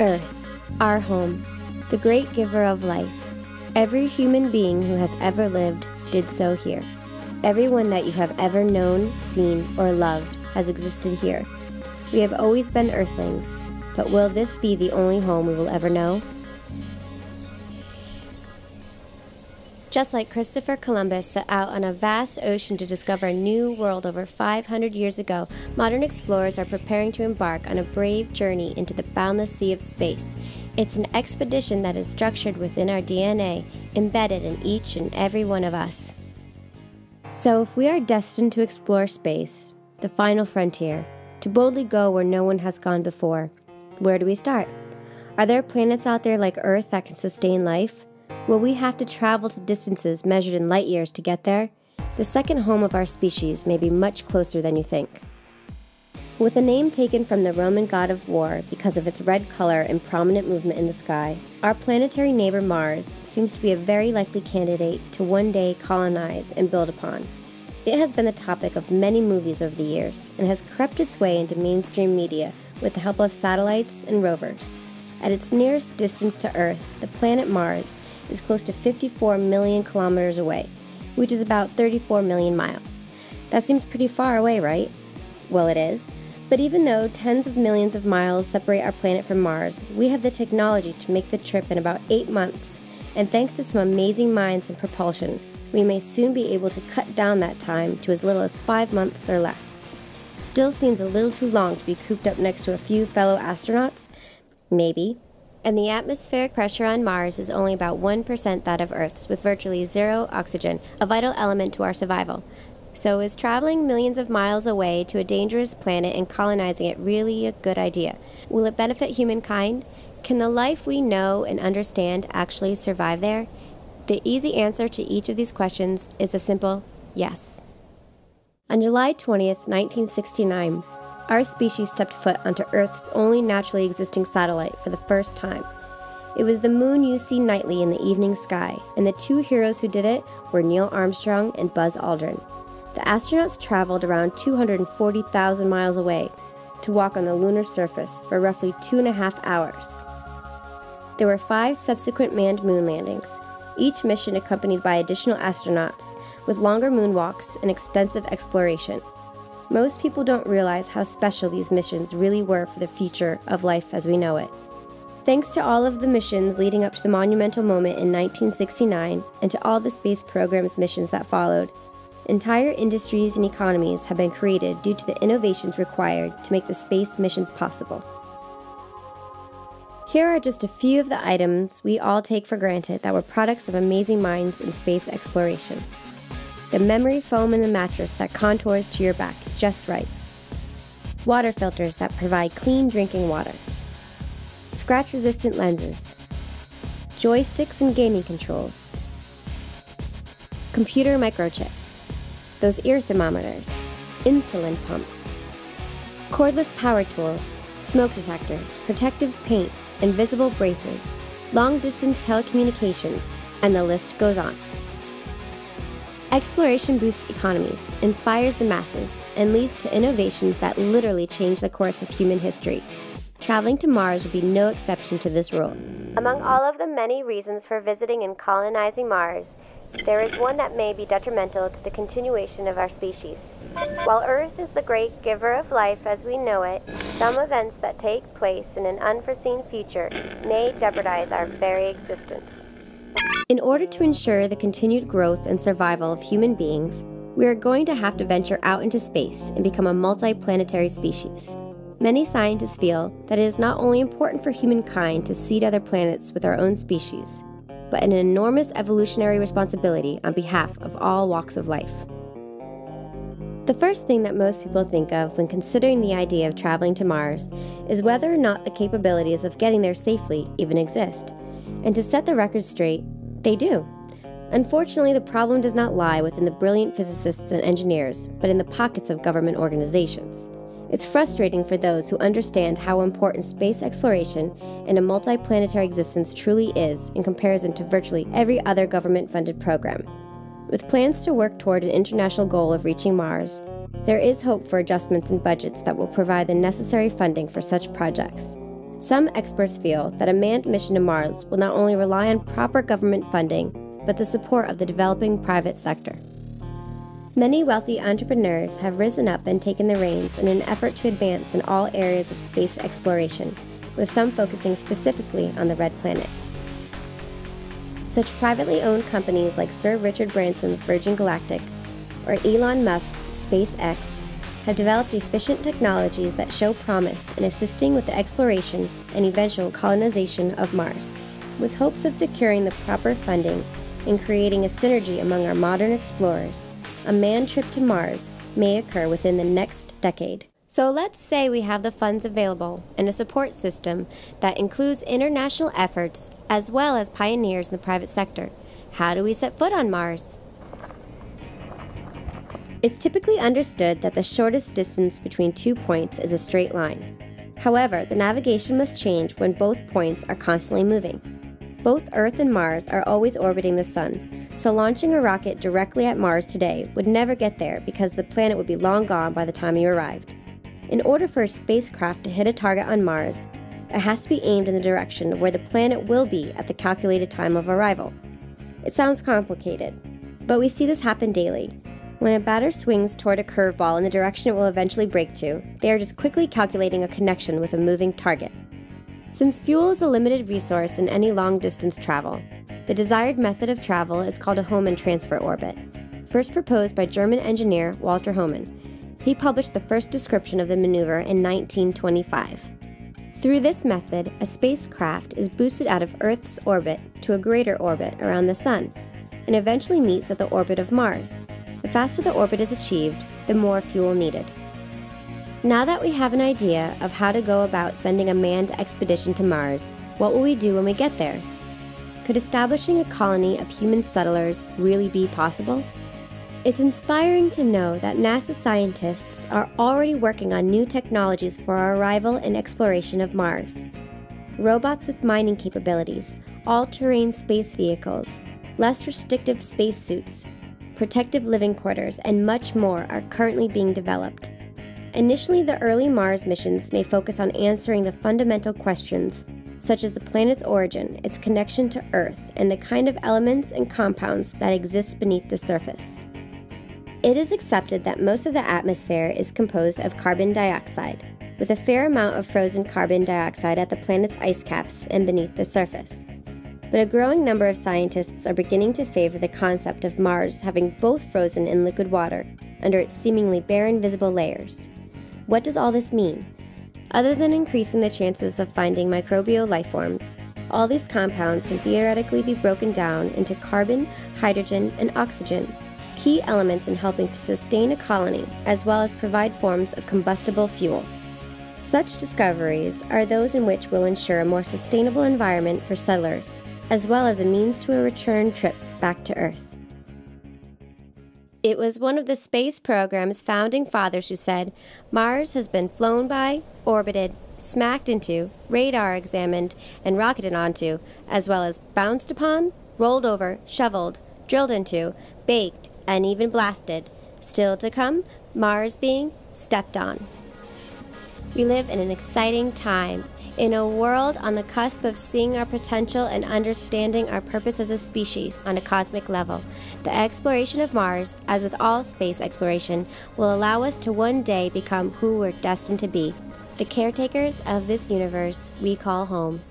Earth, our home, the great giver of life. Every human being who has ever lived did so here. Everyone that you have ever known, seen, or loved has existed here. We have always been Earthlings, but will this be the only home we will ever know? Just like Christopher Columbus set out on a vast ocean to discover a new world over 500 years ago, modern explorers are preparing to embark on a brave journey into the boundless sea of space. It's an expedition that is structured within our DNA, embedded in each and every one of us. So if we are destined to explore space, the final frontier, to boldly go where no one has gone before, where do we start? Are there planets out there like Earth that can sustain life? Will we have to travel to distances measured in light years to get there? The second home of our species may be much closer than you think. With a name taken from the Roman god of war because of its red color and prominent movement in the sky, our planetary neighbor Mars seems to be a very likely candidate to one day colonize and build upon. It has been the topic of many movies over the years and has crept its way into mainstream media with the help of satellites and rovers. At its nearest distance to Earth, the planet Mars is close to 54 million kilometers away, which is about 34 million miles. That seems pretty far away, right? Well, it is. But even though tens of millions of miles separate our planet from Mars, we have the technology to make the trip in about 8 months, and thanks to some amazing minds and propulsion, we may soon be able to cut down that time to as little as 5 months or less. Still seems a little too long to be cooped up next to a few fellow astronauts? Maybe. And the atmospheric pressure on Mars is only about 1% that of Earth's, with virtually zero oxygen, a vital element to our survival. So is traveling millions of miles away to a dangerous planet and colonizing it really a good idea? Will it benefit humankind? Can the life we know and understand actually survive there? The easy answer to each of these questions is a simple yes. On July 20th, 1969, our species stepped foot onto Earth's only naturally existing satellite for the first time. It was the moon you see nightly in the evening sky, and the two heroes who did it were Neil Armstrong and Buzz Aldrin. The astronauts traveled around 240,000 miles away to walk on the lunar surface for roughly 2.5 hours. There were 5 subsequent manned moon landings, each mission accompanied by additional astronauts with longer moonwalks and extensive exploration. Most people don't realize how special these missions really were for the future of life as we know it. Thanks to all of the missions leading up to the monumental moment in 1969 and to all the space program's missions that followed, entire industries and economies have been created due to the innovations required to make the space missions possible. Here are just a few of the items we all take for granted that were products of amazing minds in space exploration. The memory foam in the mattress that contours to your back just right. Water filters that provide clean drinking water. Scratch-resistant lenses. Joysticks and gaming controls. Computer microchips. Those ear thermometers. Insulin pumps. Cordless power tools. Smoke detectors. Protective paint. Invisible braces. Long-distance telecommunications. And the list goes on. Exploration boosts economies, inspires the masses, and leads to innovations that literally change the course of human history. Traveling to Mars would be no exception to this rule. Among all of the many reasons for visiting and colonizing Mars, there is one that may be detrimental to the continuation of our species. While Earth is the great giver of life as we know it, some events that take place in an unforeseen future may jeopardize our very existence. In order to ensure the continued growth and survival of human beings, we are going to have to venture out into space and become a multi-planetary species. Many scientists feel that it is not only important for humankind to seed other planets with our own species, but an enormous evolutionary responsibility on behalf of all walks of life. The first thing that most people think of when considering the idea of traveling to Mars is whether or not the capabilities of getting there safely even exist. And to set the record straight, they do. Unfortunately, the problem does not lie within the brilliant physicists and engineers, but in the pockets of government organizations. It's frustrating for those who understand how important space exploration and a multi-planetary existence truly is in comparison to virtually every other government-funded program. With plans to work toward an international goal of reaching Mars, there is hope for adjustments in budgets that will provide the necessary funding for such projects. Some experts feel that a manned mission to Mars will not only rely on proper government funding, but the support of the developing private sector. Many wealthy entrepreneurs have risen up and taken the reins in an effort to advance in all areas of space exploration, with some focusing specifically on the Red Planet. Such privately owned companies like Sir Richard Branson's Virgin Galactic or Elon Musk's SpaceX have developed efficient technologies that show promise in assisting with the exploration and eventual colonization of Mars, with hopes of securing the proper funding and creating a synergy among our modern explorers. A manned trip to Mars may occur within the next decade. So let's say we have the funds available and a support system that includes international efforts as well as pioneers in the private sector. How do we set foot on Mars? It's typically understood that the shortest distance between 2 points is a straight line. However, the navigation must change when both points are constantly moving. Both Earth and Mars are always orbiting the Sun, so launching a rocket directly at Mars today would never get there because the planet would be long gone by the time you arrived. In order for a spacecraft to hit a target on Mars, it has to be aimed in the direction where the planet will be at the calculated time of arrival. It sounds complicated, but we see this happen daily. When a batter swings toward a curveball in the direction it will eventually break to, they are just quickly calculating a connection with a moving target. Since fuel is a limited resource in any long-distance travel, the desired method of travel is called a Hohmann transfer orbit, first proposed by German engineer Walter Hohmann. He published the first description of the maneuver in 1925. Through this method, a spacecraft is boosted out of Earth's orbit to a greater orbit around the Sun, and eventually meets at the orbit of Mars. The faster the orbit is achieved, the more fuel needed. Now that we have an idea of how to go about sending a manned expedition to Mars, what will we do when we get there? Could establishing a colony of human settlers really be possible? It's inspiring to know that NASA scientists are already working on new technologies for our arrival and exploration of Mars. Robots with mining capabilities, all-terrain space vehicles, less restrictive spacesuits, protective living quarters, and much more are currently being developed. Initially, the early Mars missions may focus on answering the fundamental questions, such as the planet's origin, its connection to Earth, and the kind of elements and compounds that exist beneath the surface. It is accepted that most of the atmosphere is composed of carbon dioxide, with a fair amount of frozen carbon dioxide at the planet's ice caps and beneath the surface. But a growing number of scientists are beginning to favor the concept of Mars having both frozen and liquid water under its seemingly barren visible layers. What does all this mean? Other than increasing the chances of finding microbial life forms, all these compounds can theoretically be broken down into carbon, hydrogen, and oxygen, key elements in helping to sustain a colony as well as provide forms of combustible fuel. Such discoveries are those in which will ensure a more sustainable environment for settlers, as well as a means to a return trip back to Earth. It was one of the space program's founding fathers who said, "Mars has been flown by, orbited, smacked into, radar examined, and rocketed onto, as well as bounced upon, rolled over, shoveled, drilled into, baked, and even blasted. Still to come, Mars being stepped on." We live in an exciting time, in a world on the cusp of seeing our potential and understanding our purpose as a species on a cosmic level. The exploration of Mars, as with all space exploration, will allow us to one day become who we're destined to be, the caretakers of this universe we call home.